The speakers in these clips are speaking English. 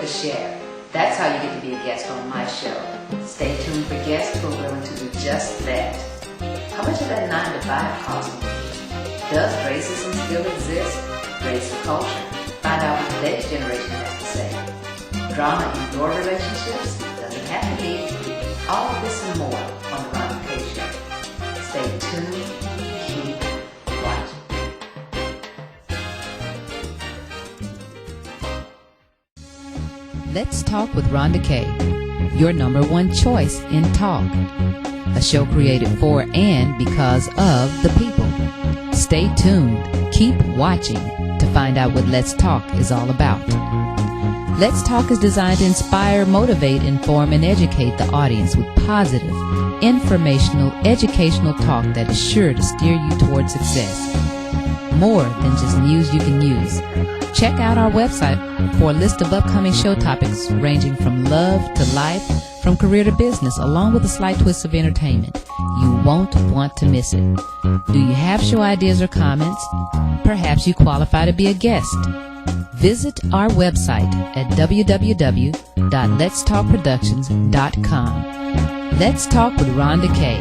share. That's how you get to be a guest on my show. Stay tuned for guests who are willing to do just that. How much of that 9 to 5 cost me? Does racism still exist? Race or culture? Find out what today's generation has to say. Drama in your relationships? Doesn't have to be. All of this and more on the Rhonda K Show. Stay tuned. Keep watching. Let's Talk with Rhonda K, your number one choice in talk. A show created for and because of the people. Stay tuned. Keep watching to find out what Let's Talk is all about. Let's Talk is designed to inspire, motivate, inform, and educate the audience with positive, informational, educational talk that is sure to steer you towards success. More than just news you can use. Check out our website for a list of upcoming show topics ranging from love to life, from career to business, along with a slight twist of entertainment. You won't want to miss it. Do you have show ideas or comments? Perhaps you qualify to be a guest. Visit our website at www.letstalkproductions.com. Let's Talk with Rhonda K.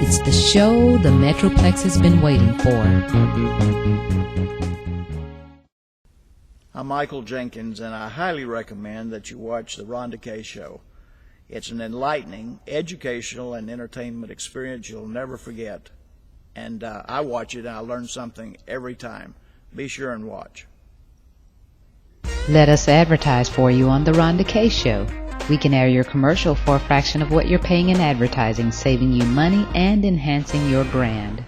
It's the show the Metroplex has been waiting for. I'm Michael Jenkins, and I highly recommend that you watch the Rhonda K Show. It's an enlightening, educational, and entertainment experience you'll never forget. And I watch it, and I learn something every time. Be sure and watch. Let us advertise for you on the Rhonda K Show. We can air your commercial for a fraction of what you're paying in advertising, saving you money and enhancing your brand.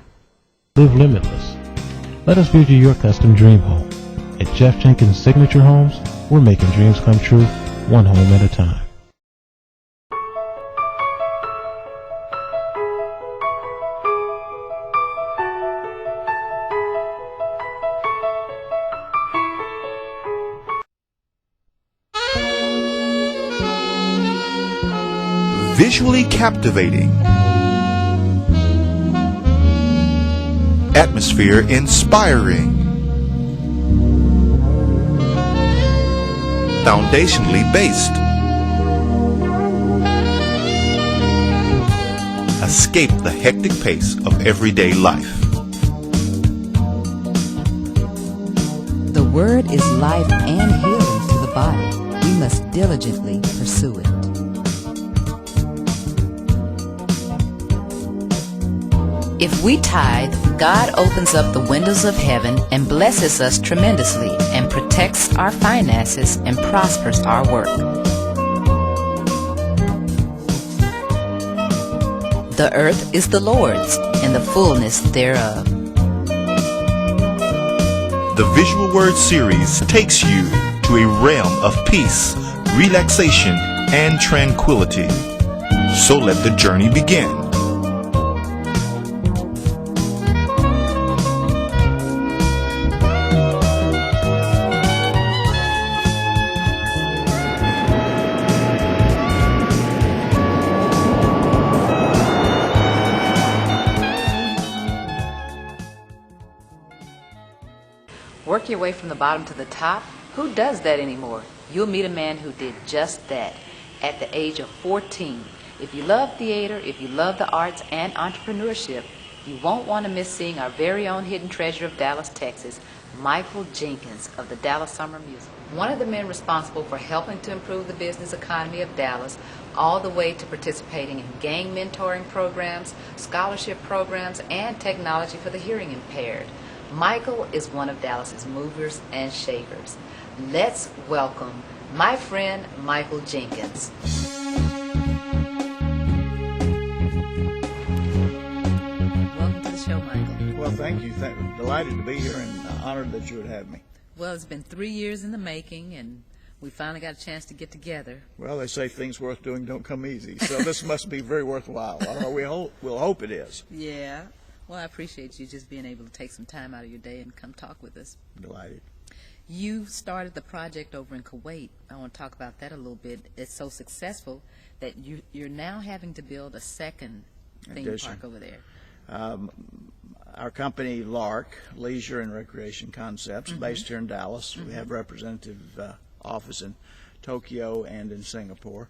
Live limitless. Let us build you your custom dream home. At Jeff Jenkins Signature Homes, we're making dreams come true, one home at a time. Visually captivating, atmosphere inspiring, foundationally based. Escape the hectic pace of everyday life. The word is life and healing to the body. We must diligently pursue it. If we tithe, God opens up the windows of heaven and blesses us tremendously and protects our finances and prospers our work. The earth is the Lord's and the fullness thereof. The Visual Word series takes you to a realm of peace, relaxation, and tranquility. So let the journey begin. Work your way from the bottom to the top? Who does that anymore? You'll meet a man who did just that at the age of 14. If you love theater, if you love the arts and entrepreneurship, you won't want to miss seeing our very own hidden treasure of Dallas, Texas, Michael Jenkins of the Dallas Summer Musical. One of the men responsible for helping to improve the business economy of Dallas, all the way to participating in gang mentoring programs, scholarship programs, and technology for the hearing impaired. Michael is one of Dallas's movers and shakers. Let's welcome my friend Michael Jenkins. Welcome to the show, Michael. Well, thank you. Delighted to be here and honored that you would have me. Well, it's been 3 years in the making, and we finally got a chance to get together. Well, they say things worth doing don't come easy, so this must be very worthwhile. We'll hope it is. Yeah. Well, I appreciate you just being able to take some time out of your day and come talk with us. Delighted. You started the project over in Kuwait. I want to talk about that a little bit. It's so successful that you're now having to build a second theme park over there. Our company, LARC, Leisure and Recreation Concepts, based here in Dallas. We have representative office in Tokyo, and in Singapore.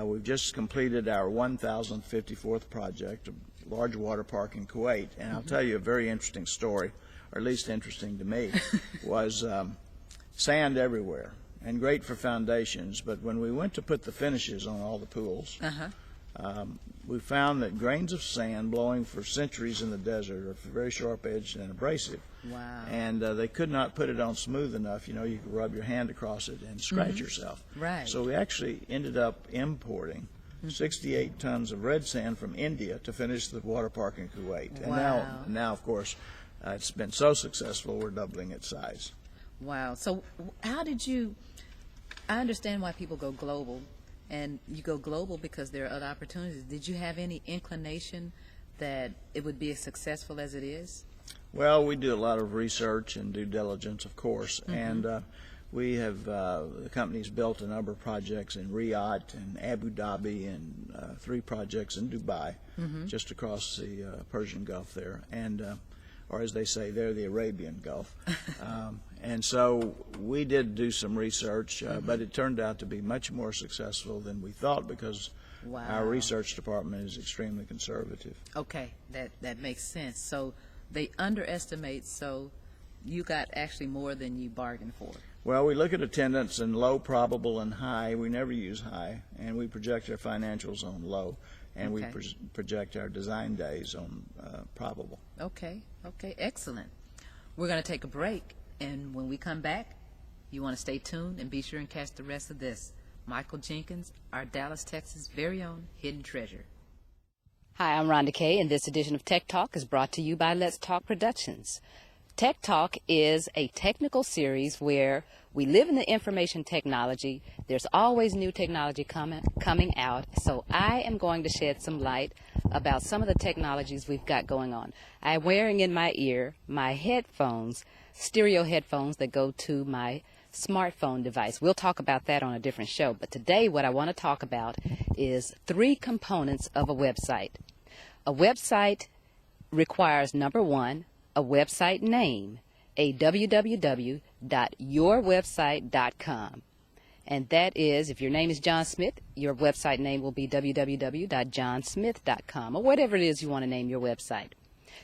We've just completed our 1,054th project, a large water park in Kuwait. And I'll tell you a very interesting story, or at least interesting to me, was sand everywhere and great for foundations. But when we went to put the finishes on all the pools, we found that grains of sand blowing for centuries in the desert are very sharp-edged and abrasive. Wow. And they could not put it on smooth enough. You know, you could rub your hand across it and scratch yourself. Right. So we actually ended up importing 68 tons of red sand from India to finish the water park in Kuwait. Wow. And now of course, it's been so successful, we're doubling its size. Wow. So how did you, I understand why people go global, and you go global because there are other opportunities. Did you have any inclination that it would be as successful as it is? Well, we do a lot of research and due diligence, of course, and we have, the company's built a number of projects in Riyadh and Abu Dhabi and 3 projects in Dubai, just across the Persian Gulf there, and or as they say, they're the Arabian Gulf. And so we did do some research, but it turned out to be much more successful than we thought because our research department is extremely conservative. Okay, that makes sense. So they underestimate, so you got actually more than you bargained for. Well, we look at attendance in low, probable, and high. We never use high, and we project our financials on low, and we project our design days on probable. Okay, excellent. We're going to take a break, and when we come back, you want to stay tuned and be sure and catch the rest of this. Michael Jenkins, our Dallas, Texas' very own hidden treasure. Hi, I'm Rhonda Kay, and this edition of Tech Talk is brought to you by Let's Talk Productions. Tech Talk is a technical series where we live in the information technology. There's always new technology coming out, so I am going to shed some light about some of the technologies we've got going on. I'm wearing in my ear my headphones, stereo headphones that go to my smartphone device. We'll talk about that on a different show, but today what I want to talk about is 3 components of a website. A website requires, number 1, a website name, a www.yourwebsite.com. And that is, if your name is John Smith, your website name will be www.johnsmith.com, or whatever it is you want to name your website.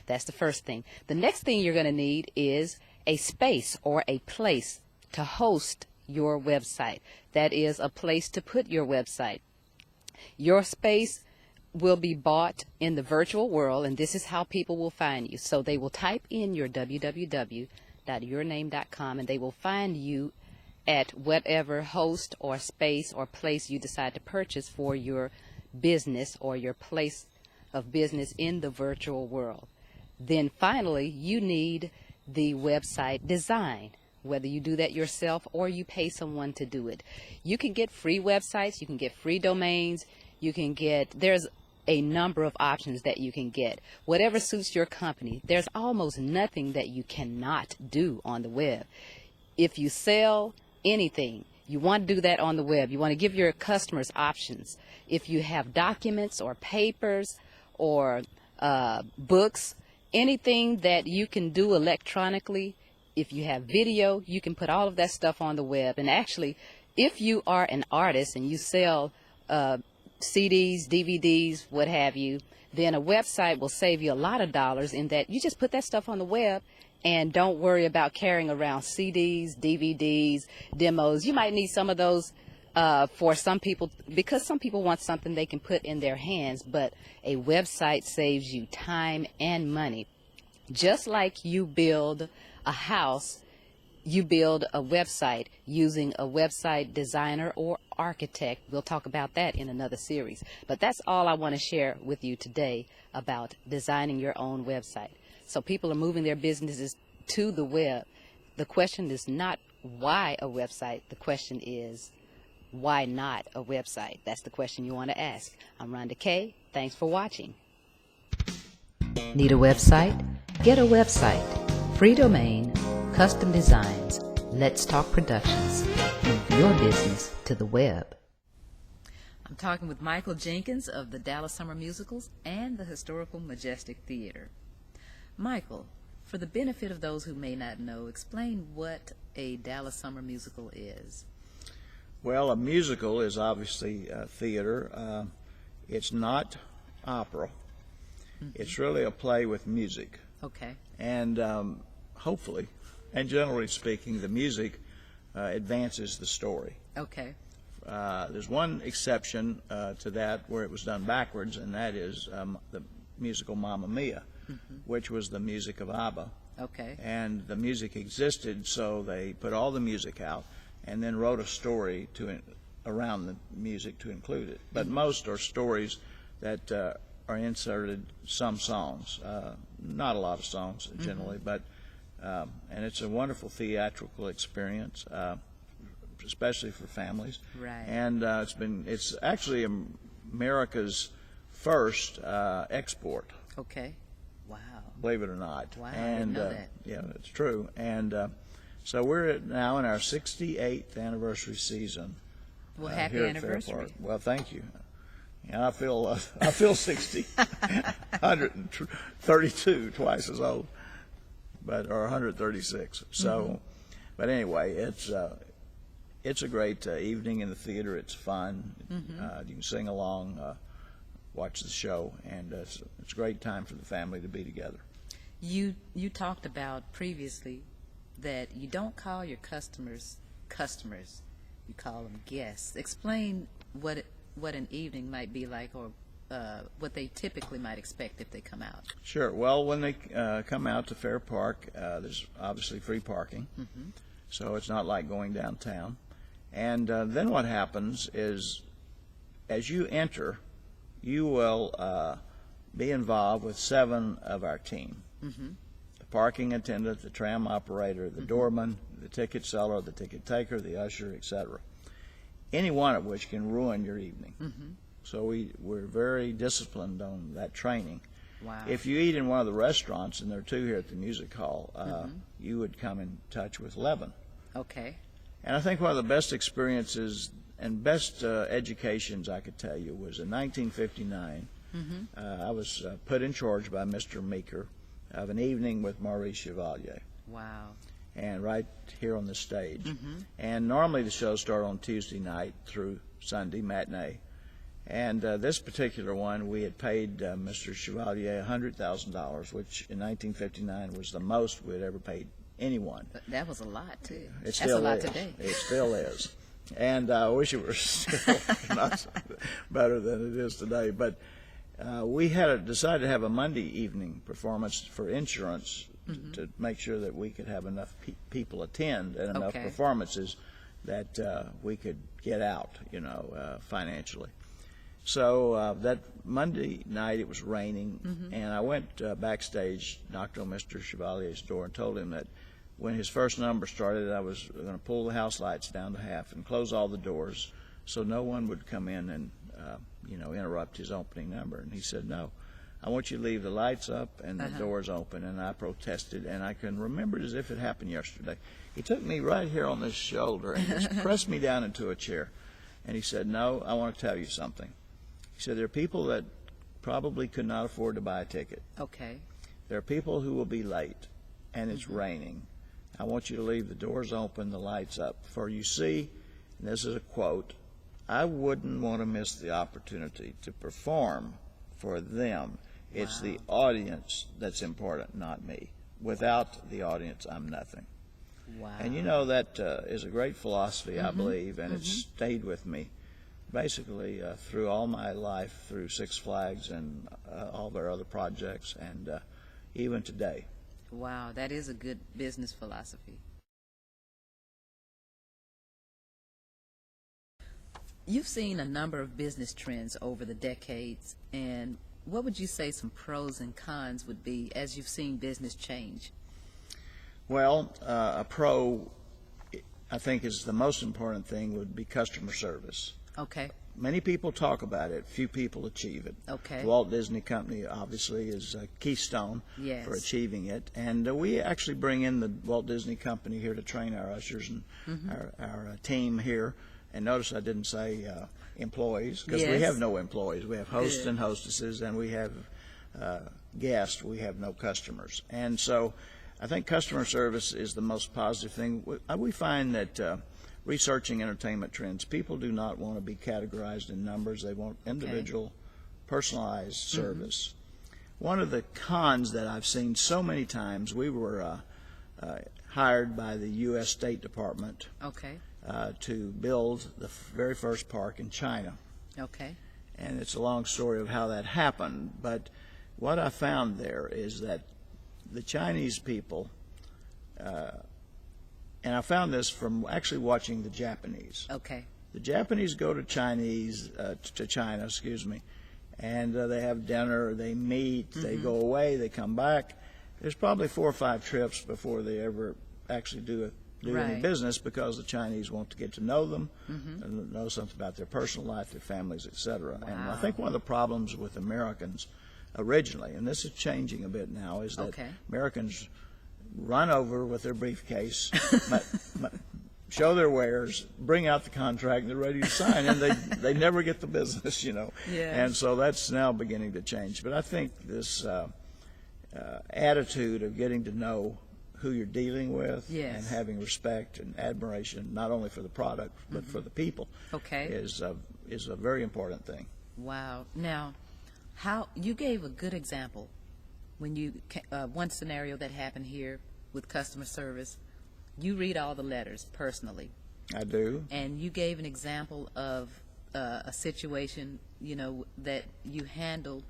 That's the first thing. The next thing you're going to need is a space or a place to host your website. That is a place to put your website. Your space will be bought in the virtual world, and this is how people will find you. So they will type in your www.yourname.com, and they will find you at whatever host or space or place you decide to purchase for your business or your place of business in the virtual world. Then finally, you need the website design, whether you do that yourself or you pay someone to do it. You can get free websites, you can get free domains, you can get, there's a number of options that you can get. Whatever suits your company. There's almost nothing that you cannot do on the web. If you sell anything, you want to do that on the web. You want to give your customers options. If you have documents or papers or books, anything that you can do electronically, if you have video, you can put all of that stuff on the web. And actually, if you are an artist and you sell CDs, DVDs, what have you, then a website will save you a lot of dollars in that you just put that stuff on the web and don't worry about carrying around CDs, DVDs, demos. You might need some of those for some people, because some people want something they can put in their hands, but a website saves you time and money. Just like you build a house, you build a website using a website designer or architect. We'll talk about that in another series. But that's all I want to share with you today about designing your own website. So people are moving their businesses to the web. The question is not why a website. The question is why not a website? That's the question you want to ask. I'm Rhonda Kay. Thanks for watching. Need a website? Get a website. Free domain, custom designs. Let's Talk Productions. Move your business to the web. I'm talking with Michael Jenkins of the Dallas Summer Musicals and the Historical Majestic Theater. Michael, for the benefit of those who may not know, explain what a Dallas Summer Musical is. Well, a musical is obviously theater. It's not opera. It's really a play with music. Okay. And hopefully, and generally speaking, the music advances the story. Okay. There's one exception to that where it was done backwards, and that is the musical Mamma Mia, which was the music of ABBA. Okay. And the music existed, so they put all the music out and then wrote a story around the music to include it. But most are stories that are inserted some songs, not a lot of songs generally, but and it's a wonderful theatrical experience, especially for families. Right. And it's actually America's first export. Okay. Wow. Believe it or not. Wow, I and didn't know that. yeah, it's true. And so we're now in our 68th anniversary season. Well, happy here at Fair anniversary. Park. Well, thank you. And I feel 60, 132, twice as old, or 136. So, but anyway, it's a great evening in the theater. It's fun. You can sing along, watch the show, and it's a great time for the family to be together. You talked about previously that you don't call your customers, you call them guests. Explain what an evening might be like, or what they typically might expect if they come out. Sure. Well, when they come out to Fair Park, there's obviously free parking, so it's not like going downtown. And then what happens is, as you enter, you will be involved with 7 of our team. The parking attendant, the tram operator, the doorman, the ticket seller, the ticket taker, the usher, etc. Any one of which can ruin your evening. So we're very disciplined on that training. Wow. If you eat in one of the restaurants, and there are 2 here at the music hall, you would come in touch with 11. Okay. And I think one of the best experiences and best educations I could tell you was in 1959. I was put in charge by Mr. Meeker of an evening with Maurice Chevalier. Wow. And right here on the stage. And normally the shows start on Tuesday night through Sunday matinee. And this particular one, we had paid Mr. Chevalier $100,000, which in 1959 was the most we had ever paid anyone. That was a lot, too. It That's still a lot is. today. It still is. And I wish it were still not better than it is today. But we had decided to have a Monday evening performance for insurance to make sure that we could have enough people attend and enough performances that we could get out, financially. So that Monday night it was raining, and I went backstage, knocked on Mr. Chevalier's door, and told him that when his first number started, I was going to pull the house lights down to half and close all the doors so no one would come in and interrupt his opening number. And he said, "No, I want you to leave the lights up and the doors open." And I protested, and I can remember it as if it happened yesterday. He took me right here on this shoulder and just pressed me down into a chair. And he said, "No, I want to tell you something." He said, "There are people that probably could not afford to buy a ticket. Okay. There are people who will be late, and it's raining. I want you to leave the doors open, the lights up. For you see," and this is a quote, "I wouldn't want to miss the opportunity to perform for them. It's the audience that's important, not me. Without the audience, I'm nothing." Wow. And that is a great philosophy, I believe, and it's stayed with me basically through all my life, through Six Flags and all of our other projects, and even today. Wow, that is a good business philosophy. You've seen a number of business trends over the decades, and what would you say some pros and cons would be as you've seen business change? Well, a pro, I think, is the most important thing would be customer service. Okay. Many people talk about it, few people achieve it. Okay. The Walt Disney Company obviously is a keystone for achieving it, and we actually bring in the Walt Disney Company here to train our ushers and our team here. And notice I didn't say employees, because we have no employees. We have hosts and hostesses, and we have guests. We have no customers. And so I think customer service is the most positive thing. We find that researching entertainment trends. People do not want to be categorized in numbers. They want individual, personalized service. One of the cons that I've seen so many times, we were hired by the U.S. State Department to build the very first park in China. And it's a long story of how that happened, but what I found there is that the Chinese people, and I found this from actually watching the Japanese. The Japanese go to China, and they have dinner, they meet, they go away, they come back. There's probably 4 or 5 trips before they ever actually do any business, because the Chinese want to get to know them, and know something about their personal life, their families, etc. And I think one of the problems with Americans originally, and this is changing a bit now, is that Americans run over with their briefcase, show their wares, bring out the contract, and they're ready to sign, and they never get the business, And so that's now beginning to change. But I think this attitude of getting to know who you're dealing with and having respect and admiration, not only for the product but for the people, is a very important thing. Wow. Now, how you gave a good example when you one scenario that happened here with customer service. You read all the letters personally. I do. And you gave an example of a situation, that you handled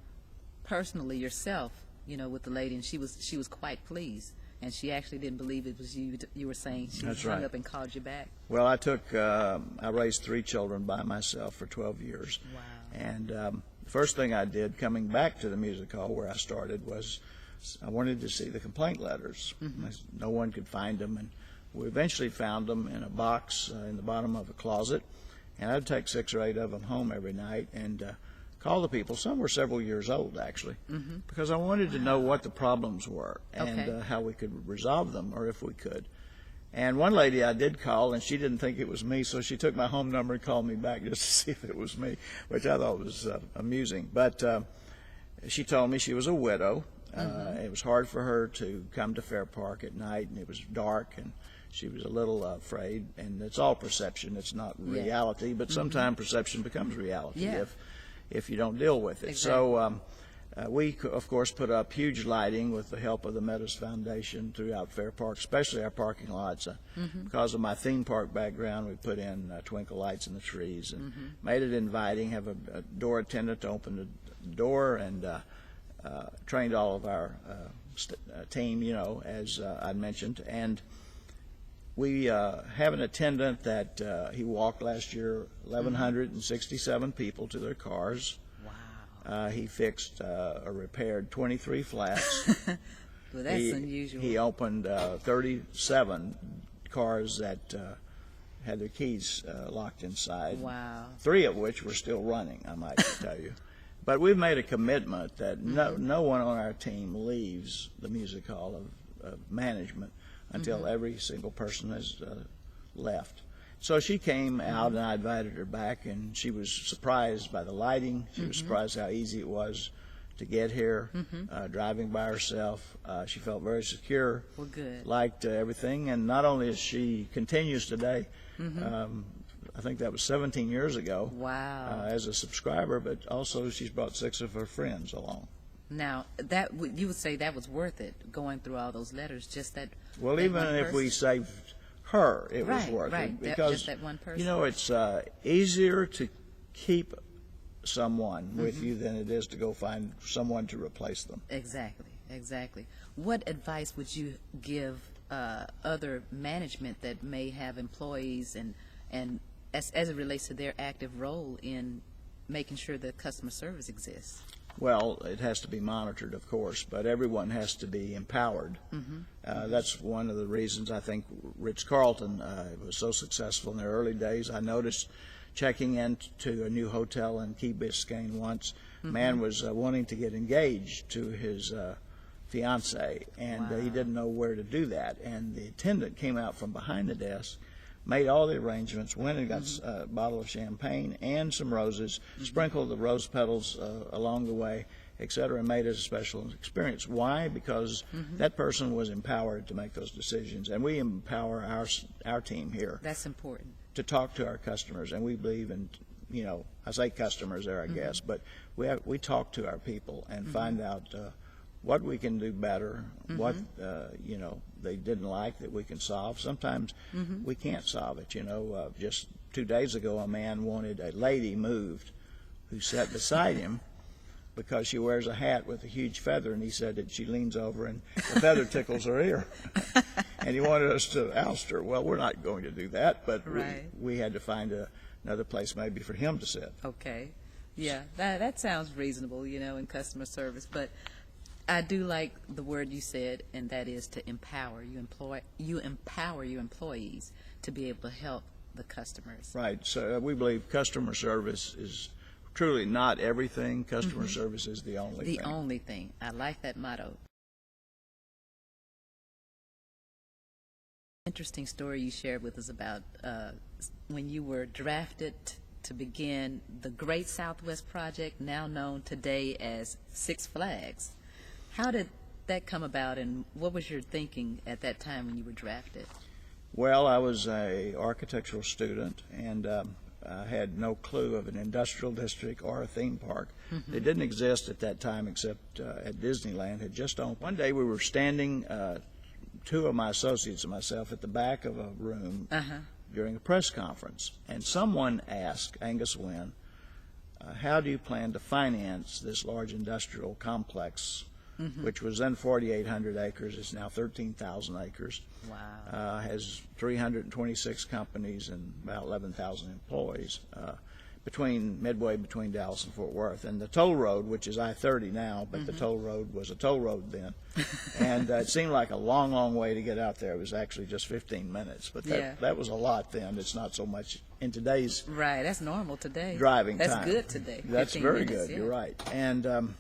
personally yourself, with the lady, and she was quite pleased, and she actually didn't believe it was you. You were saying she hung up and called you back. Well, I raised 3 children by myself for 12 years. Wow. And the first thing I did coming back to the music hall where I started was I wanted to see the complaint letters. No one could find them, and we eventually found them in a box in the bottom of a closet, and I'd take 6 or 8 of them home every night and call the people. Some were several years old, actually, because I wanted to know what the problems were and how we could resolve them, or if we could. And one lady I did call, and she didn't think it was me, so she took my home number and called me back just to see if it was me, which I thought was amusing. But she told me she was a widow. It was hard for her to come to Fair Park at night, and it was dark, and she was a little afraid. And it's all perception; it's not reality. But sometimes perception becomes reality if you don't deal with it. So we, of course, put up huge lighting with the help of the Meadows Foundation throughout Fair Park, especially our parking lots. Because of my theme park background, we put in twinkle lights in the trees and made it inviting. Have a door attendant to open the door, and trained all of our team, as I mentioned. And we have an attendant that he walked last year 1,167 people to their cars. Wow. He fixed or repaired 23 flats. Well, that's unusual. He opened 37 cars that had their keys locked inside. Wow. 3 of which were still running, I might tell you. But we've made a commitment that no one on our team leaves the music hall of management until every single person has left. So she came out, and I invited her back, and she was surprised by the lighting. She was surprised how easy it was to get here, driving by herself. She felt very secure. Well, good. Liked everything, and not only is she continues today, I think that was 17 years ago. Wow. As a subscriber, but also she's brought 6 of her friends along. Now, you would say that was worth it, going through all those letters, just that. Well, that even if we saved her, it was worth it, because just that one person. It's easier to keep someone with you than it is to go find someone to replace them. Exactly. What advice would you give other management that may have employees and as it relates to their active role in making sure that customer service exists? Well, it has to be monitored, of course, but everyone has to be empowered. That's one of the reasons I think Ritz-Carlton was so successful in their early days. I noticed checking into a new hotel in Key Biscayne once, man was wanting to get engaged to his fiancée, and he didn't know where to do that. And the attendant came out from behind the desk, made all the arrangements, went and got a bottle of champagne and some roses, sprinkled the rose petals along the way, et cetera, and made it a special experience. Why? Because that person was empowered to make those decisions, and we empower our team here. That's important. To talk to our customers, and we believe in, you know, I say customers there, I guess, but we talk to our people and find out what we can do better, what you know, they didn't like that we can solve. Sometimes we can't solve it. You know, just 2 days ago, a man wanted a lady moved who sat beside him because she wears a hat with a huge feather, and he said that she leans over and the feather tickles her ear. And he wanted us to oust her. Well, we're not going to do that, but we had to find another place maybe for him to sit. Okay. Yeah, that sounds reasonable, you know, in customer service. But I do like the word you said, and that is to empower. You empower your employees to be able to help the customers. Right. So we believe customer service is truly not everything. Customer service is the only thing. The only thing. I like that motto. Interesting story you shared with us about when you were drafted to begin the Great Southwest Project, now known today as Six Flags. How did that come about, and what was your thinking at that time when you were drafted? Well, I was a architectural student, and I had no clue of an industrial district or a theme park. They didn't exist at that time except at Disneyland had just opened. One day we were standing, two of my associates and myself, at the back of a room during a press conference, and someone asked Angus Wynn, how do you plan to finance this large industrial complex, which was then 4,800 acres, it's now 13,000 acres. Wow. Has 326 companies and about 11,000 employees midway between Dallas and Fort Worth. And the toll road, which is I-30 now, but the toll road was a toll road then. And it seemed like a long, long way to get out there. It was actually just 15 minutes. But that was a lot then. It's not so much in today's right. That's normal today. Driving That's time. That's good today. That's very minutes, good. Yeah. You're right. And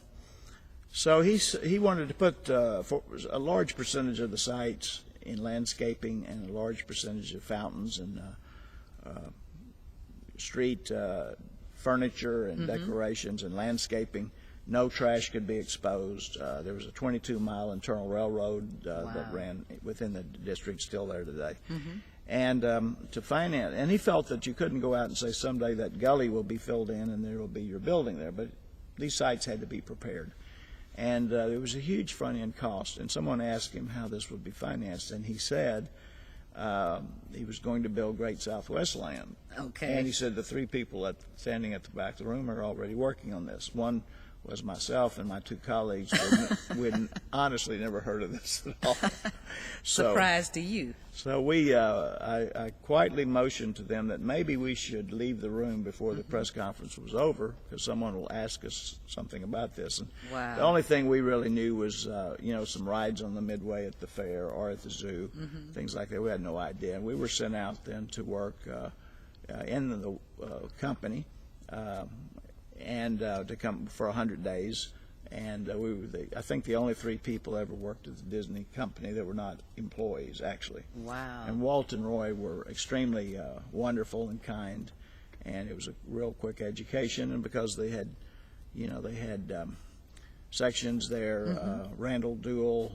so he wanted to put a large percentage of the sites in landscaping and a large percentage of fountains and street furniture and decorations and landscaping. No trash could be exposed. There was a 22-mile internal railroad that ran within the district, still there today. And to finance, and he felt that you couldn't go out and say someday that gully will be filled in and there will be your building there, but these sites had to be prepared. And there was a huge front-end cost, and someone asked him how this would be financed, and he said he was going to build Great Southwest Land. Okay. And he said the three people standing at the back of the room are already working on this. One was myself and my two colleagues. We'd honestly never heard of this at all. Surprise to you. So I quietly motioned to them that maybe we should leave the room before the press conference was over, because someone will ask us something about this. And wow. The only thing we really knew was, some rides on the Midway at the fair or at the zoo, things like that. We had no idea. And we were sent out then to work in the company. And to come for 100 days, and we were I think the only three people ever worked at the Disney company that were not employees, actually. Wow. And Walt and Roy were extremely wonderful and kind, and it was a real quick education. And because they had, sections there, Randall Duell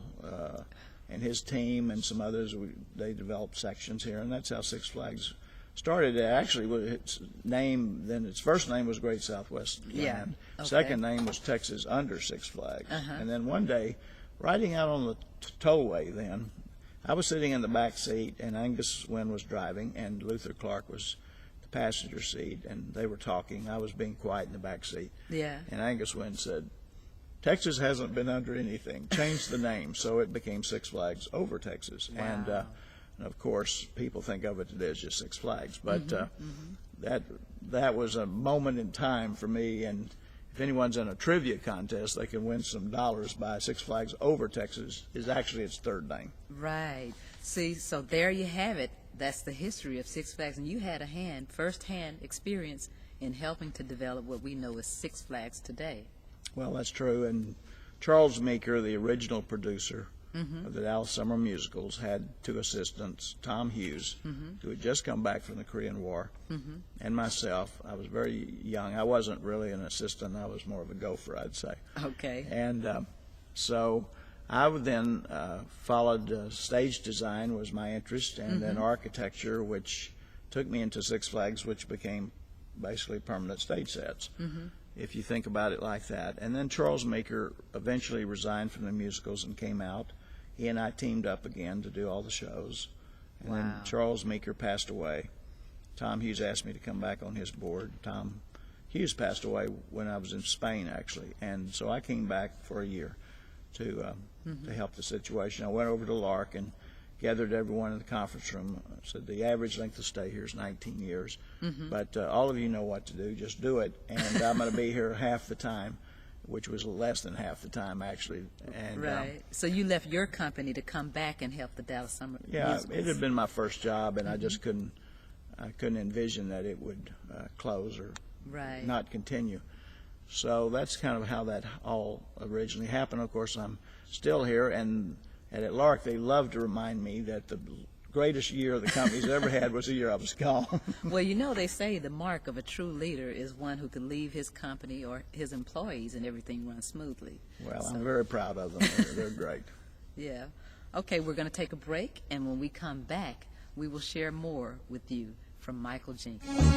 and his team and some others, they developed sections here, and that's how Six Flags started. Actually, its first name was Great Southwest Land. Okay. Second name was Texas Under Six Flags. And then one day, riding out on the tollway then, I was sitting in the back seat, and Angus Wynn was driving, and Luther Clark was the passenger seat, and they were talking. I was being quiet in the back seat. Yeah. And Angus Wynn said, "Texas hasn't been under anything. Change the name." So it became Six Flags Over Texas. Wow. And of course, people think of it today as just Six Flags, but that was a moment in time for me. And if anyone's in a trivia contest, they can win some dollars by Six Flags Over Texas is actually its third name. Right. See, so there you have it. That's the history of Six Flags, and you had a first-hand experience in helping to develop what we know as Six Flags today. Well, that's true. And Charles Meeker, the original producer, of the Dallas Summer Musicals had two assistants, Tom Hughes, who had just come back from the Korean War, and myself. I was very young. I wasn't really an assistant. I was more of a gopher, I'd say. Okay. And so I would then followed stage design was my interest, and then architecture, which took me into Six Flags, which became basically permanent stage sets, if you think about it like that. And then Charles Meeker eventually resigned from the musicals and came out. He and I teamed up again to do all the shows. And then Charles Meeker passed away. Tom Hughes asked me to come back on his board. Tom Hughes passed away when I was in Spain, actually. And so I came back for a year to help the situation. I went over to Lark and gathered everyone in the conference room. Said the average length of stay here is 19 years, but all of you know what to do. Just do it, and I'm going to be here half the time, which was less than half the time actually. And, right. So you left your company to come back and help the Dallas Summer Yeah, Musicals. it had been my first job, and I just couldn't envision that it would close or not continue. So that's kind of how that all originally happened. Of course, I'm still here, and at Lark, they love to remind me that the greatest year the company's ever had was the year I was gone. Well, you know, they say the mark of a true leader is one who can leave his company or his employees and everything runs smoothly. Well, So- I'm very proud of them. They're great. Yeah. Okay, we're going to take a break, and when we come back, we will share more with you from Michael Jenkins.